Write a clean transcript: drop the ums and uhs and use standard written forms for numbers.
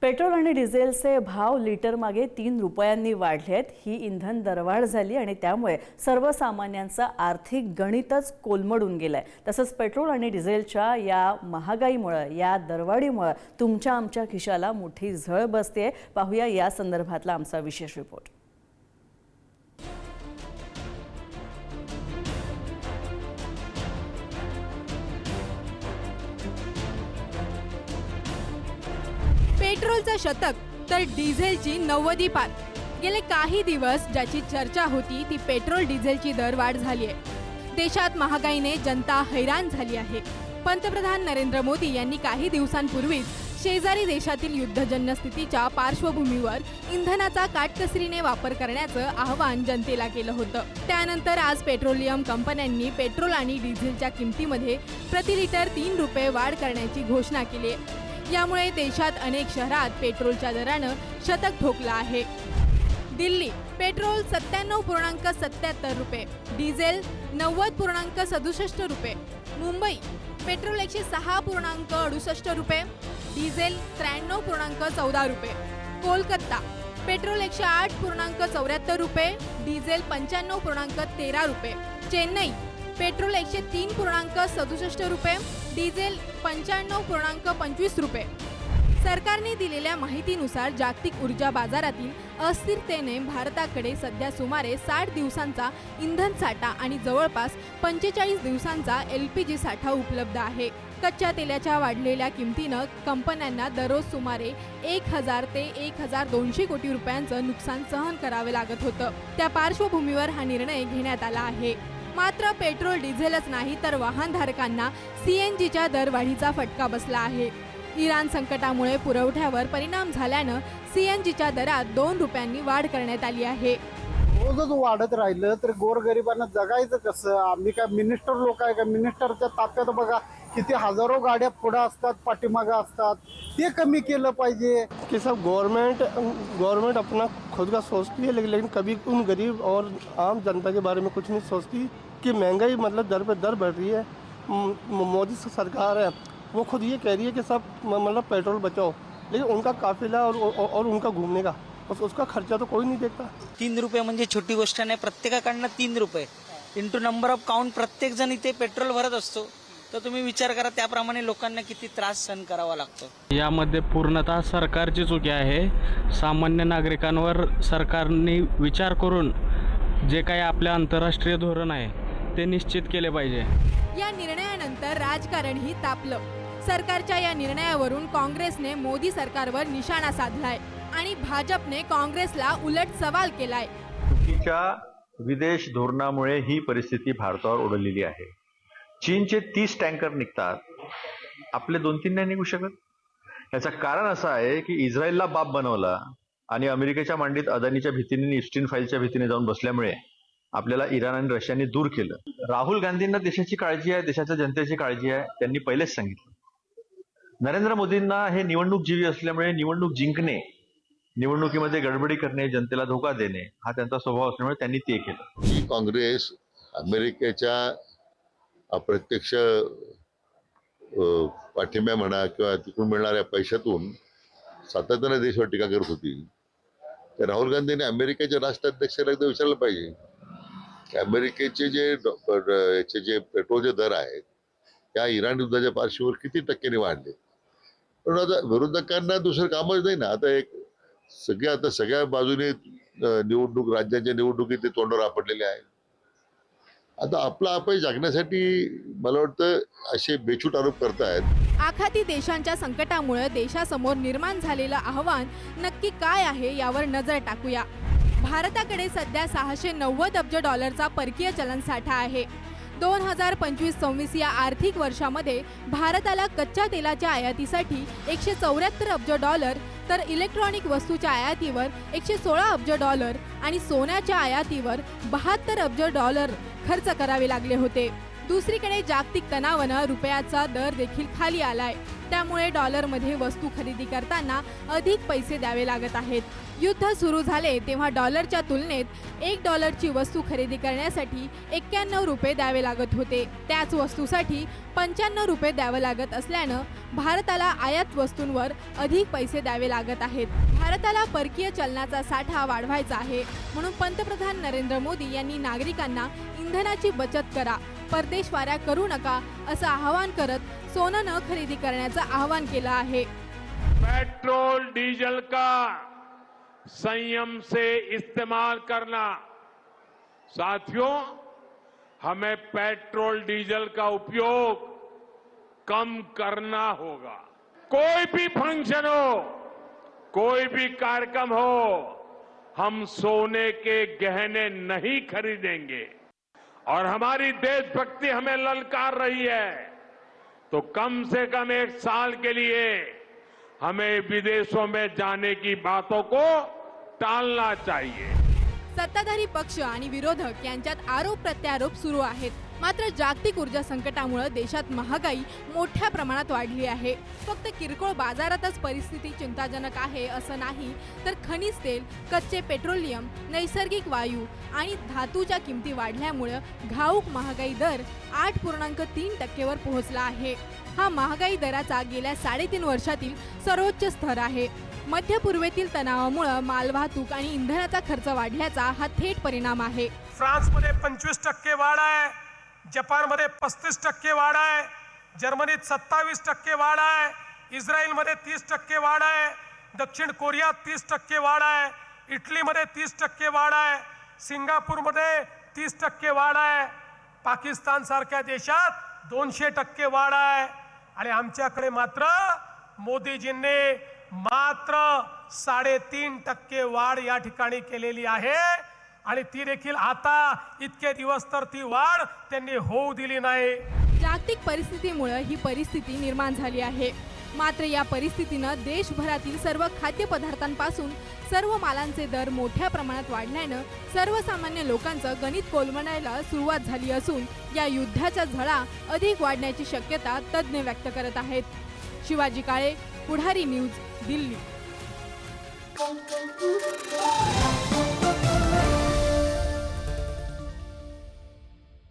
Petrol आणि डिझेलचे भाव लिटर मागे 3 रुपयांनी वाढलेत। ही इंधन दरवाढ झाली आणि त्यामुळे सर्वसामान्यांचा आर्थिक गणितच कोलमडून गेलाय। तसंच पेट्रोल आणि डिझेलच्या या महागाईमुळे, या दरवाढीमुळे तुमच्या आमच्या खिशाला मोठी झळ बसते। पाहूया या संदर्भातला आमचा विशेष रिपोर्ट। पेट्रोलचं शतक तर डिझेलची 90 पार। गेले काही दिवस ज्याची चर्चा होती ती पेट्रोल डिझेलची दरवाढ झाली आहे। देशात महागाईने जनता हैराण झाली आहे। पंतप्रधान नरेंद्र मोदी यांनी काही दिवसांपूर्वीच शेजारी देशातील युद्धजन्य स्थितीच्या पार्श्वभूमीवर इंधनाचा काटकसरीने वापर करण्याचं आवाहन जनतेला केलं होतं। त्यानंतर आज पेट्रोलियम कंपन्यांनी पेट्रोल आणि डिझेलच्या किमतीमध्ये प्रति लिटर 3 रुपये वाढ करण्याची घोषणा केली आहे। यामुळे देशात अनेक शहरात पेट्रोलच्या दरानं शतक ठोकलं आहे। दिल्ली पेट्रोल 97.77 रुपये, डिझेल 90.67 रुपये। मुंबई पेट्रोल 106.68 रुपये, डिझेल 93.14 रुपये। कोलकाता पेट्रोल 108.74 रुपये, डिझेल 95.13 रुपये। चेन्नई पेट्रोल 103.67 रुपये, डिझेल 95.25 रुपये। सरकारने दिलेल्या माहितीनुसार जागतिक ऊर्जा बाजारातील अस्थिरतेने भारताकडे सध्या सुमारे 60 दिवसांचा इंधन साठा आणि जवळपास 45 दिवसांचा LPG साठा उपलब्ध आहे। कच्च्या तेलाच्या वाढलेल्या किमतीनं कंपन्यांना दररोज सुमारे 1000 ते 1200 कोटी रुपयांचं नुकसान सहन करावे लागत होतं। त्या पार्श्वभूमीवर हा निर्णय घेण्यात आला आहे। मात्र पेट्रोल डिझेलच नाही तर वाहनधारकांना CNGच्या दरवाढीचा फटका बसला आहे। इराण संकटामुळे पुरवठ्यावर परिणाम झाल्यानं CNGच्या दरात 2 रुपयांनी वाढ करण्यात आली आहे। रोजच वाढत राहिलं तर गोरगरिबांना जगायचं कसं? आम्ही काय मिनिस्टर लोक आहे का? मिनिस्टरच्या ताफ्यात बघा किती हजारो गाड्या पुढे असतात, पाठीमागे असतात। ते कमी केलं पाहिजे कि सब गवर्नमेंट अपना खुद का सोचती है, लेकिन कभी उन गरीब और आम जनता के बारे में कुछ नहीं सोचती कि महंगाई मतलब दर पे दर बढ़ रही है। मोदी सरकार है वो खुद ये कह रही है कि सब मतलब पेट्रोल बचाओ, लेकिन उनका काफिला और उनका घूमने का उसका खर्चा तो कोई नहीं देखता। 3 रुपये म्हणजे छोटी गोष्ट नाही। प्रत्येकाकडनं 3 रुपये इंटू नंबर ऑफ काउंट प्रत्येक जण इथे पेट्रोल भरत असतो, तर तुम्ही विचार करा त्याप्रमाणे लोकांना किती त्रास सहन करावा लागतो। यामध्ये पूर्णतः सरकारची चुकी आहे। सामान्य नागरिकांवर सरकारने विचार करून जे काही आपले आंतरराष्ट्रीय धोरण आहे ते निश्चित केले पाहिजे। या निर्णयानंतर राजकारणही तापलं। सरकारच्या या निर्णयावरून काँग्रेसने मोदी सरकारवर निशाणा साधलाय आणि भाजपने काँग्रेसला उलट सवाल केलाय। चुकीच्या विदेश धोरणामुळे ही परिस्थिती भारतावर ओढवलेली आहे। चीनचे 30 टँकर निघतात, आपले 2-3 नाही निघू शकत। याचं कारण असं आहे की इस्रायलला बाप बनवला आणि अमेरिकेच्या मांडीत अदानीच्या भीतीने, इस्टीन फाईलच्या भीतीने जाऊन बसल्यामुळे आपल्याला इराण आणि रशियाने दूर केलं। राहुल गांधींना देशाची काळजी आहे, देशाच्या जनतेची काळजी आहे, त्यांनी पहिलेच सांगितलं। नरेंद्र मोदींना हे निवडणूक जीवी असल्यामुळे निवडणूक जिंकणे, निवडणुकीमध्ये गडबडी करणे, जनतेला धोका देणे हा त्यांचा स्वभाव असल्यामुळे त्यांनी ते केलं। ही काँग्रेस अमेरिकेच्या अप्रत्यक्ष पाठिंब्या म्हणा किंवा तिकडून मिळणाऱ्या पैशातून सातत्याने देशावर टीका करत होती। तर राहुल गांधींनी अमेरिकेच्या राष्ट्राध्यक्षाला एकदा विचारलं पाहिजे की अमेरिकेचे जे पेट्रोलचे दर आहेत त्या इराण युद्धाच्या पार्श्वभूमीवर किती टक्क्यांनी वाढले। पण आता विरोधकांना दुसरं कामच नाही ना। आता सगळ्या बाजूने निवडणूक, राज्याच्या निवडणुकीत ते तोंडावर आपटलेले आहे। आता आपला अपयश जगण्यासाठी मला वाटतं असे बेछूट आरोप करतायत। आखाती देशांच्या संकटामुळे देशासमोर निर्माण झालेलं आव्हान नक्की काय आहे यावर नजर टाकूया। भारताकडे सध्या $690 अब्ज परकीय चलन साठा आहे। 2025-26 या आर्थिक वर्षामध्ये भारताला कच्च्या तेलाच्या आयातीसाठी $174 अब्ज, तर इलेक्ट्रॉनिक वस्तूच्या आयातीवर $116 अब्ज आणि सोन्याच्या आयातीवर $72 अब्ज खर्च करावे लागले होते। दुसरीकडे जागतिक तणावानं रुपयाचा दर देखील खाली आलाय। त्यामुळे डॉलरमध्ये वस्तू खरेदी करताना अधिक पैसे द्यावे लागत आहेत. युद्ध सुरू झाले तेव्हा डॉलरच्या तुलनेत $1ची वस्तू खरेदी करण्यासाठी 91 रुपये द्यावे लागत होते. त्याच वस्तूसाठी 95 रुपये द्यावं लागत असल्यानं भारताला आयात वस्तूंवर अधिक पैसे द्यावे लागत आहेत. भारताला परकीय चलनाचा साठा वाढवायचा आहे, म्हणून पंतप्रधान नरेंद्र मोदी यांनी नागरिकांना इंधनाची बचत करा, परदेशवाऱ्या करू नका असं आवाहन करत सोनं न खरेदी करण्याचं आवाहन केलं आहे. पेट्रोल डीजल का संयम से इस्तेमाल करना। साथियों, हमें पेट्रोल डीजल का उपयोग कम करना होगा। कोई भी फंक्शन हो, कोई भी कार्यक्रम हो, हम सोने के गहने नहीं खरीदेंगे और हमारी देशभक्ति हमें ललकार रही है तो कम से कम 1 साल के लिए हमें विदेशों में जाने की बातों को टालना चाहिए। सत्ताधारी पक्ष आणि विरोधक यांच्यात आरोप प्रत्यारोप सुरू आहेत. मात्र जागतिक ऊर्जा संकटामुळे देशात महागाई मोठ्या प्रमाणात वाढली आहे. फक्त किरकोळ बाजारातच परिस्थिती चिंताजनक आहे असं नाही, तर खनिज तेल, कच्चे पेट्रोलियम, नैसर्गिक वायू आणि धातूच्या किमती वाढल्यामुळे घाऊक महागाई दर 8.3% पोहोचला आहे. हा महागाई दराचा गेल्या 3.5 वर्षातील सर्वोच्च स्तर आहे. मध्य पूर्वेतील तणावामुळे मालवाहतूक आणि इंधनाचा खर्च वाढल्याचा हा थेट परिणाम आहे. फ्रान्समध्ये 25% वाढ आहे, जपानमध्ये 35% वाढ आहे, जर्मनीत 27% वाढ आहे, इस्रायलमध्ये 30% वाढ आहे, दक्षिण कोरियात 30% वाढ आहे, इटलीमध्ये 30% वाढ आहे, सिंगापूरमध्ये 30% वाढ आहे, पाकिस्तान सारख्या देशात 200% वाढ आहे आणि आमच्याकडे मात्र मोदीजींनी मात्र 3.5% वाढ या ठिकाणी केलेली आहे आणि ती देखील आता इतके दिवस तर ती वाढ त्यांनी होऊ दिली नाही. जागतिक परिस्थितीमुळे ही परिस्थिती निर्माण झाली आहे. मात्र या परिस्थितीनं देशभरातील सर्व खाद्यपदार्थांपासून सर्व मालांचे दर मोठ्या प्रमाणात वाढल्यानं सर्वसामान्य लोकांचं गणित कोलमडायला सुरुवात झाली असून या युद्धाच्या झळा अधिक वाढण्याची शक्यता तज्ज्ञ व्यक्त करत आहेत. शिवाजी काळे, पुढारी न्यूज, दिल्ली.